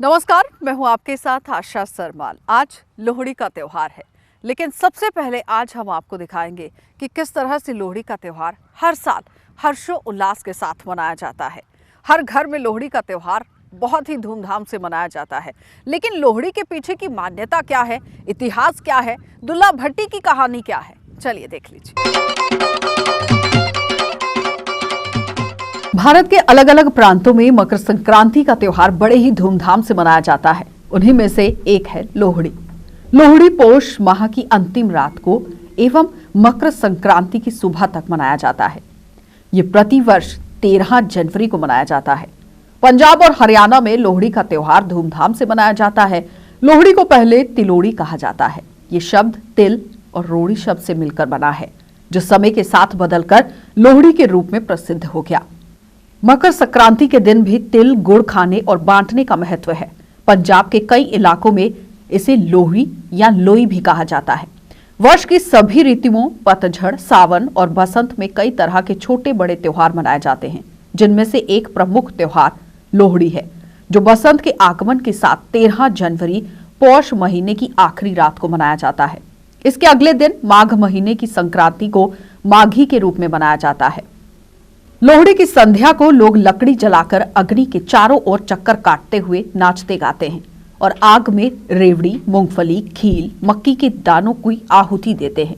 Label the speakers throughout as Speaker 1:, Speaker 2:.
Speaker 1: नमस्कार, मैं हूं आपके साथ आशा सरमाल। आज लोहड़ी का त्यौहार है, लेकिन सबसे पहले आज हम आपको दिखाएंगे कि किस तरह से लोहड़ी का त्यौहार हर साल हर्षो उल्लास के साथ मनाया जाता है। हर घर में लोहड़ी का त्यौहार बहुत ही धूमधाम से मनाया जाता है, लेकिन लोहड़ी के पीछे की मान्यता क्या है, इतिहास क्या है, दुल्ला भट्टी की कहानी क्या है, चलिए देख लीजिए। भारत के अलग अलग प्रांतों में मकर संक्रांति का त्यौहार बड़े ही धूमधाम से मनाया जाता है। उन्हीं में से एक है लोहड़ी। लोहड़ी पौष माह की अंतिम रात को एवं मकर संक्रांति की सुबह तक मनाया जाता है। ये प्रतिवर्ष 13 जनवरी को मनाया जाता है। पंजाब और हरियाणा में लोहड़ी का त्यौहार धूमधाम से मनाया जाता है। लोहड़ी को पहले तिलोड़ी कहा जाता है। ये शब्द तिल और रोड़ी शब्द से मिलकर बना है, जो समय के साथ बदलकर लोहड़ी के रूप में प्रसिद्ध हो गया। मकर संक्रांति के दिन भी तिल गुड़ खाने और बांटने का महत्व है। पंजाब के कई इलाकों में इसे लोहड़ी या लोई भी कहा जाता है। वर्ष की सभी ऋतुओं पतझड़, सावन और बसंत में कई तरह के छोटे बड़े त्योहार मनाए जाते हैं, जिनमें से एक प्रमुख त्योहार लोहड़ी है, जो बसंत के आगमन के साथ 13 जनवरी पौष महीने की आखिरी रात को मनाया जाता है। इसके अगले दिन माघ महीने की संक्रांति को माघी के रूप में मनाया जाता है। लोहड़ी की संध्या को लोग लकड़ी जलाकर अग्नि के चारों ओर चक्कर काटते हुए नाचते गाते हैं और आग में रेवड़ी, मूंगफली, खील, मक्की के दानों की आहुति देते हैं।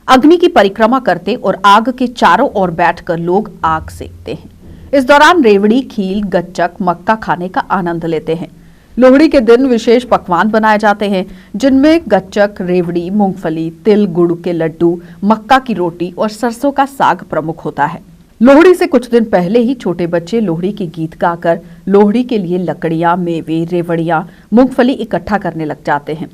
Speaker 1: अग्नि की परिक्रमा करते और आग के चारों ओर बैठकर लोग आग सेकते हैं। इस दौरान रेवड़ी, खील, गच्चक, मक्का खाने का आनंद लेते हैं। लोहड़ी के दिन विशेष पकवान बनाए जाते हैं, जिनमें गच्चक, रेवड़ी, मूंगफली, तिल गुड़ के लड्डू, मक्का की रोटी और सरसों का साग प्रमुख होता है। लोहड़ी से कुछ दिन पहले ही छोटे बच्चे लोहड़ी के गीत गाकर लोहड़ी के लिए लकड़ियां, मेवे, रेवड़ियां, मूंगफली इकट्ठा करने लग जाते हैं।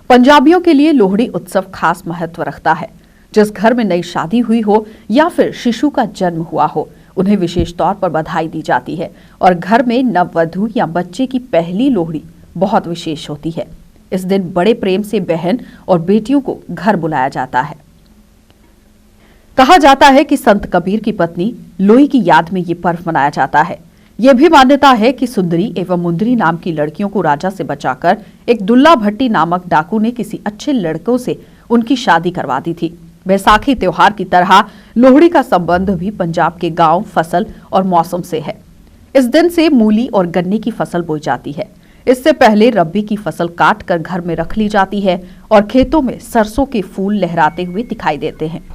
Speaker 1: पंजाबियों के लिए लोहड़ी उत्सव खास महत्व रखता है। जिस घर में नई शादी हुई हो या फिर शिशु का जन्म हुआ हो, उन्हें विशेष तौर पर बधाई दी जाती है और घर में नववधू या बच्चे की पहली लोहड़ी बहुत विशेष होती है। इस दिन बड़े प्रेम से बहन और बेटियों को घर बुलाया जाता है। कहा जाता है कि संत कबीर की पत्नी लोई की याद में ये पर्व मनाया जाता है। यह भी मान्यता है कि सुंदरी एवं मुंदरी नाम की लड़कियों को राजा से बचाकर एक दुल्ला भट्टी नामक डाकू ने किसी अच्छे लड़कों से उनकी शादी करवा दी थी। बैसाखी त्योहार की तरह लोहड़ी का संबंध भी पंजाब के गांव, फसल और मौसम से है। इस दिन से मूली और गन्ने की फसल बोई जाती है। इससे पहले रब्बी की फसल काट कर घर में रख ली जाती है और खेतों में सरसों के फूल लहराते हुए दिखाई देते हैं।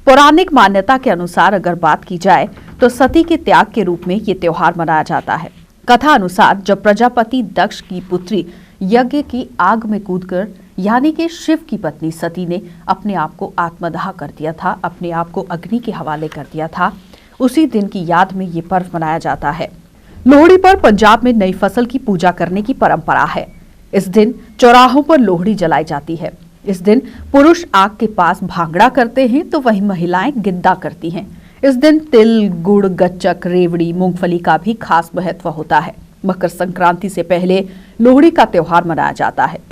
Speaker 1: पौराणिक मान्यता के अनुसार अगर बात की जाए तो सती के त्याग के रूप में ये त्योहार मनाया जाता है। कथा अनुसार जब प्रजापति दक्ष की पुत्री यज्ञ की आग में कूदकर यानी कि शिव की पत्नी सती ने अपने आप को आत्मदाह कर दिया था, अपने आप को अग्नि के हवाले कर दिया था, उसी दिन की याद में ये पर्व मनाया जाता है। लोहड़ी पर पंजाब में नई फसल की पूजा करने की परंपरा है। इस दिन चौराहों पर लोहड़ी जलाई जाती है। इस दिन पुरुष आग के पास भांगड़ा करते हैं तो वहीं महिलाएं गिद्दा करती हैं। इस दिन तिल, गुड़, गच्चक, रेवड़ी, मूंगफली का भी खास महत्व होता है। मकर संक्रांति से पहले लोहड़ी का त्यौहार मनाया जाता है।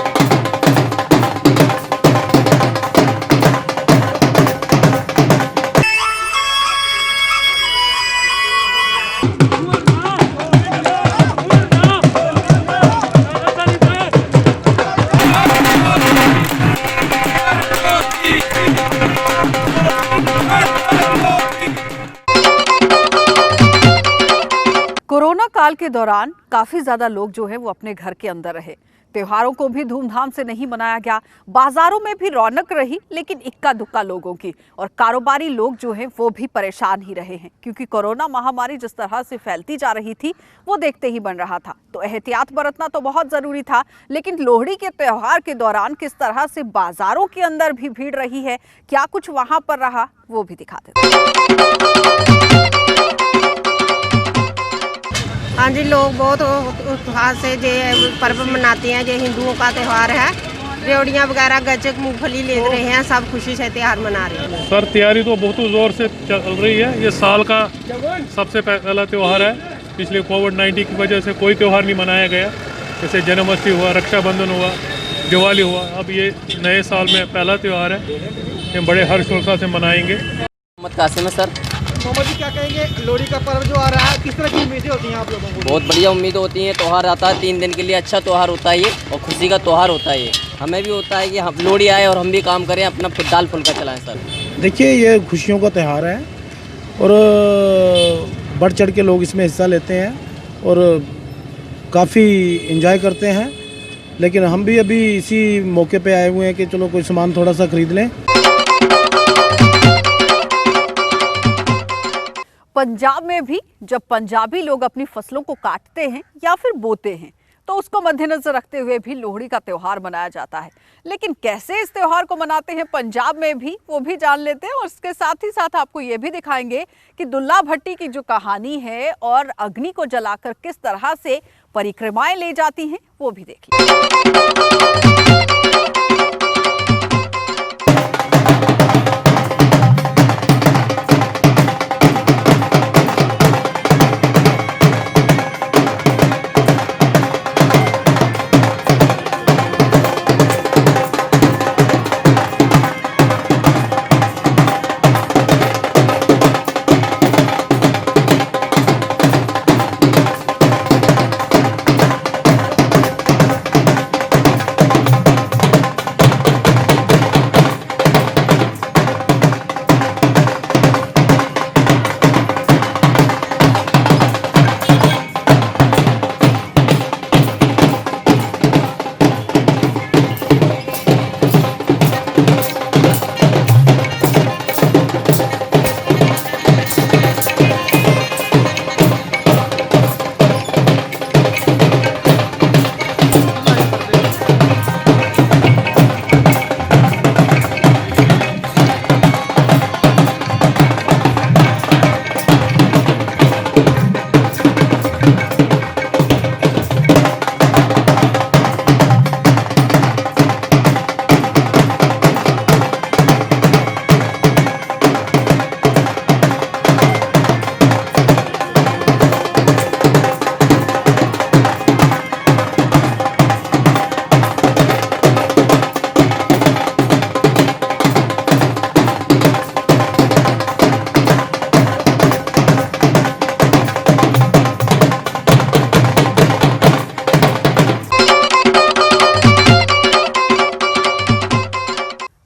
Speaker 1: कोरोना काल के दौरान काफी ज्यादा लोग जो है वो अपने घर के अंदर रहे। त्योहारों को भी धूमधाम से नहीं मनाया गया। बाजारों में भी रौनक रही, लेकिन इक्का दुक्का लोगों की, और कारोबारी लोग जो हैं वो भी परेशान ही रहे हैं, क्योंकि कोरोना महामारी जिस तरह से फैलती जा रही थी वो देखते ही बन रहा था। तो एहतियात बरतना तो बहुत जरूरी था, लेकिन लोहड़ी के त्योहार के दौरान किस तरह से बाजारों के अंदर भी भीड़ रही है, क्या कुछ वहां पर रहा, वो भी दिखा देते हैं।
Speaker 2: हाँ जी, लोग बहुत उत्साह से ये पर्व मनाते हैं। ये हिंदुओं का त्यौहार है। रेवड़ियाँ वगैरह, गज्जक, मूंगफली ले रहे हैं, सब खुशी से त्यौहार मना रहे हैं।
Speaker 3: सर, तैयारी तो बहुत जोर से चल रही है। ये साल का सबसे पहला त्यौहार है। पिछले कोविड-19 की वजह से कोई त्यौहार नहीं मनाया गया। जैसे जन्माष्टमी हुआ, रक्षाबंधन हुआ, दिवाली हुआ, अब ये नए साल में पहला त्यौहार है। ये बड़े हर्षोल्लास से मनाएंगे।
Speaker 4: मोहम्मद कासिम है सर। मोहम्मद जी क्या कहेंगे, लोहड़ी का पर्व जो आ रहा है किस तरह की उम्मीदें होती हैं आप लोगों को?
Speaker 5: बहुत बढ़िया उम्मीद होती है। त्यौहार आता है 3 दिन के लिए, अच्छा त्यौहार होता है ये और खुशी का त्यौहार होता है ये। हमें भी होता है कि हम लोहड़ी आए और हम भी काम करें, अपना दाल फुल्का चलाएं सर।
Speaker 6: देखिए ये खुशियों का त्यौहार है और बढ़ चढ़ के लोग इसमें हिस्सा लेते हैं और काफ़ी एंजॉय करते हैं। लेकिन हम भी अभी इसी मौके पे आए हुए हैं कि चलो कोई सामान थोड़ा सा खरीद लें।
Speaker 1: पंजाब में भी जब पंजाबी लोग अपनी फसलों को काटते हैं या फिर बोते हैं तो उसको मद्देनजर रखते हुए भी लोहड़ी का त्यौहार मनाया जाता है। लेकिन कैसे इस त्यौहार को मनाते हैं पंजाब में भी, वो भी जान लेते हैं। और इसके साथ ही साथ आपको ये भी दिखाएंगे कि दुल्ला भट्टी की जो कहानी है और अग्नि को जलाकर किस तरह से परिक्रमाएं ले जाती हैं, वो भी देखिए।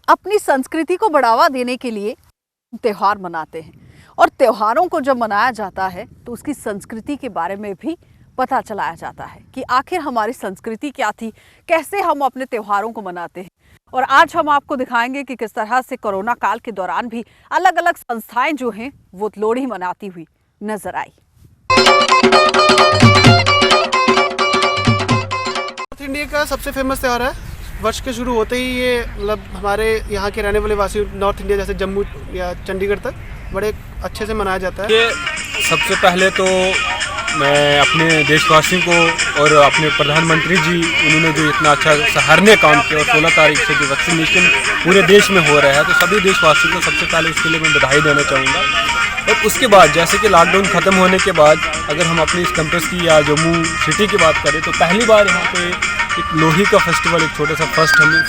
Speaker 1: अपनी संस्कृति को बढ़ावा देने के लिए त्यौहार मनाते हैं और त्योहारों को जब मनाया जाता है तो उसकी संस्कृति के बारे में भी पता चलाया जाता है कि आखिर हमारी संस्कृति क्या थी, कैसे हम अपने त्योहारों को मनाते हैं। और आज हम आपको दिखाएंगे कि किस तरह से कोरोना काल के दौरान भी अलग अलग संस्थाएं जो हैं वो लोहड़ी मनाती हुई नजर आई।
Speaker 4: नॉर्थ इंडिया का सबसे फेमस त्यौहार है। वर्ष के शुरू होते ही ये मतलब हमारे यहाँ के रहने वाले वासी नॉर्थ इंडिया जैसे जम्मू या चंडीगढ़ तक बड़े अच्छे से मनाया जाता है।
Speaker 7: ये सबसे पहले तो मैं अपने देशवासियों को और अपने प्रधानमंत्री जी, उन्होंने जो इतना अच्छा सराहनीय काम किया और 16 तारीख से जो वैक्सीनेशन पूरे देश में हो रहा है, तो सभी देशवासियों को सबसे पहले उसके लिए मैं बधाई देना चाहूँगा। और उसके बाद जैसे कि लॉकडाउन ख़त्म होने के बाद अगर हम अपनी इस कैंपस की या जम्मू सिटी की बात करें तो पहली बार यहाँ पे एक लोहड़ी का फेस्टिवल, एक छोटा सा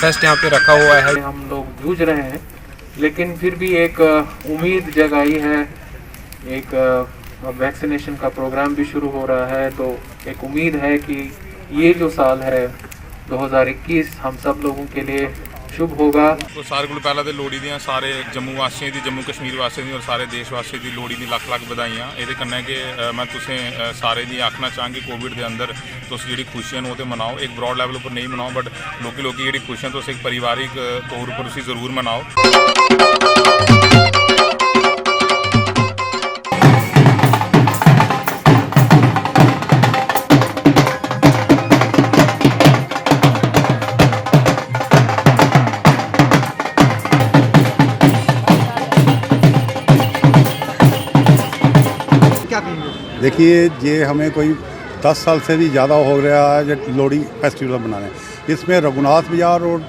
Speaker 7: फेस्ट यहाँ पे रखा हुआ है।
Speaker 8: हम लोग जूझ रहे हैं लेकिन फिर भी एक उम्मीद जगाई है। एक वैक्सीनेशन का प्रोग्राम भी शुरू हो रहा है, तो एक उम्मीद है कि ये जो साल है 2021 हम सब लोगों के लिए शुभ होगा।
Speaker 9: तो सारे को पहला तो लोहड़ी दी सारे जम्मू वासियों की, जम्मू कश्मीर वासियों की और सारे देश वासियों की लोहड़ी दी लख लख बधाइयां। ये कन्नै कि मैं तुसें सारे दी आखना चाहां कि कोविड के अंदर तुस जी खुशियां वो तो मनाओ, एक ब्रॉड लैवल पर नहीं मनाओ, बट लोकी जी खुशियां तुस एक परिवारिक तौर पर उसी जरूर मनाओ।
Speaker 10: देखिए ये हमें कोई 10 साल से भी ज़्यादा हो रहा है जो लोहड़ी फेस्टिवल बनाने। इसमें रघुनाथ बाजार और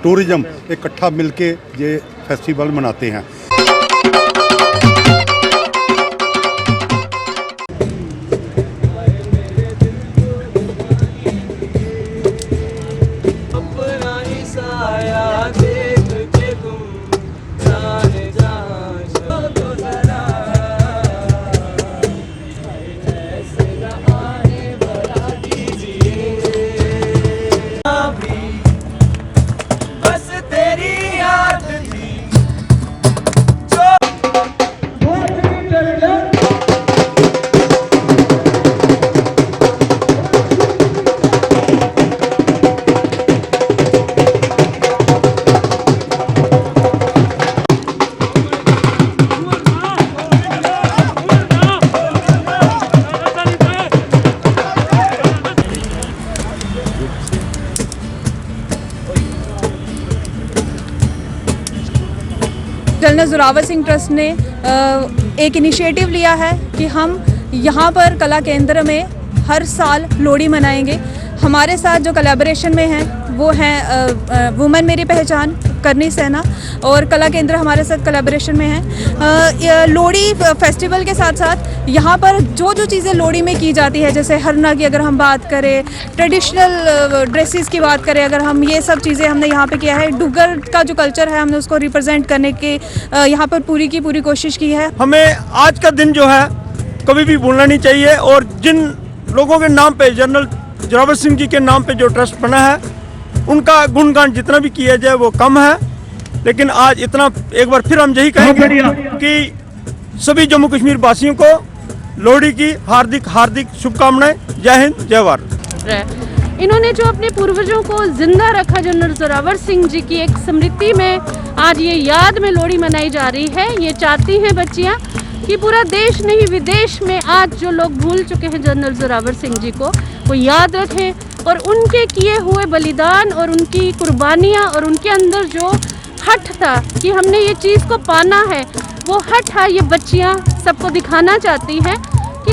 Speaker 10: टूरिज़्म इकट्ठा मिलके ये फेस्टिवल मनाते हैं।
Speaker 11: जोरावर सिंह ट्रस्ट ने एक इनिशिएटिव लिया है कि हम यहाँ पर कला केंद्र में हर साल लोहड़ी मनाएंगे। हमारे साथ जो कोलैबोरेशन में हैं वो हैं वुमेन मेरी पहचान, करनी सेना और कला केंद्र हमारे साथ कोलैबोरेशन में है। लोहड़ी फेस्टिवल के साथ साथ यहाँ पर जो जो चीज़ें लोहड़ी में की जाती है, जैसे हरना की अगर हम बात करें, ट्रेडिशनल ड्रेसेस की बात करें, अगर हम ये सब चीज़ें हमने यहाँ पे किया है। डुग्गर का जो कल्चर है हमने उसको रिप्रेजेंट करने के यहाँ पर पूरी की पूरी कोशिश की है।
Speaker 6: हमें आज का दिन जो है कभी भी भूलना नहीं चाहिए और जिन लोगों के नाम पे, जनरल जोरावर सिंह जी के नाम पे जो ट्रस्ट बना है, उनका गुणगान जितना भी किया जाए वो कम है। लेकिन आज इतना एक बार फिर हम यही कहेंगे कि सभी जम्मू कश्मीर वासियों को लोहड़ी की हार्दिक हार्दिक शुभकामनाएं। जय हिंद, जय भारत।
Speaker 12: इन्होंने जो अपने पूर्वजों को जिंदा रखा, जनरल जोरावर सिंह जी की एक स्मृति में आज ये याद में लोहड़ी मनाई जा रही है। ये चाहती हैं बच्चियाँ कि पूरा देश नहीं, विदेश में आज जो लोग भूल चुके हैं जनरल जोरावर सिंह जी को, वो याद रखें और उनके किए हुए बलिदान और उनकी कुर्बानियाँ और उनके अंदर जो हठ था कि हमने ये चीज़ को पाना है, वो हठ है ये बच्चियाँ सबको दिखाना चाहती हैं कि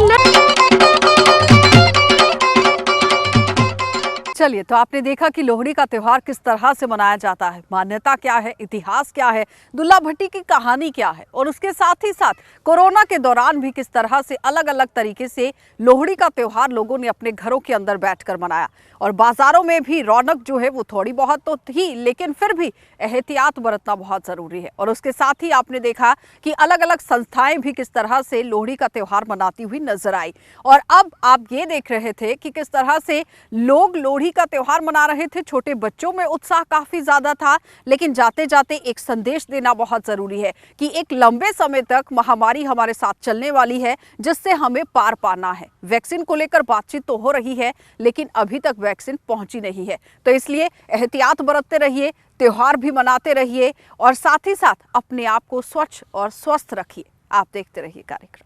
Speaker 1: चलिए, तो आपने देखा कि लोहड़ी का त्योहार किस तरह से मनाया जाता है, मान्यता क्या है, इतिहास क्या है, दुल्ला भट्टी की कहानी क्या है, और उसके साथ ही साथ कोरोना के दौरान भी किस तरह से अलग अलग तरीके से लोहड़ी का त्योहार लोगों ने अपने घरों के अंदर बैठकर मनाया। और बाजारों में भी रौनक जो है वो थोड़ी बहुत तो थी, लेकिन फिर भी एहतियात बरतना बहुत ज़रूरी है। और उसके साथ ही आपने देखा कि अलग अलग संस्थाएं भी किस तरह से लोहड़ी का त्योहार मनाती हुई नजर आई। और अब आप ये देख रहे थे कि किस तरह से लोग लोहड़ी का त्योहार मना रहे थे। छोटे बच्चों में उत्साह काफी ज्यादा था, लेकिन जाते जाते एक संदेश देना बहुत जरूरी है कि एक लंबे समय तक महामारी हमारे साथ चलने वाली है, जिससे हमें पार पाना है। वैक्सीन को लेकर बातचीत तो हो रही है, लेकिन अभी तक वैक्सीन पहुंची नहीं है। तो इसलिए एहतियात बरतते रहिए, त्योहार भी मनाते रहिए और साथ ही साथ अपने आप को स्वच्छ और स्वस्थ रखिए। आप देखते रहिए कार्यक्रम।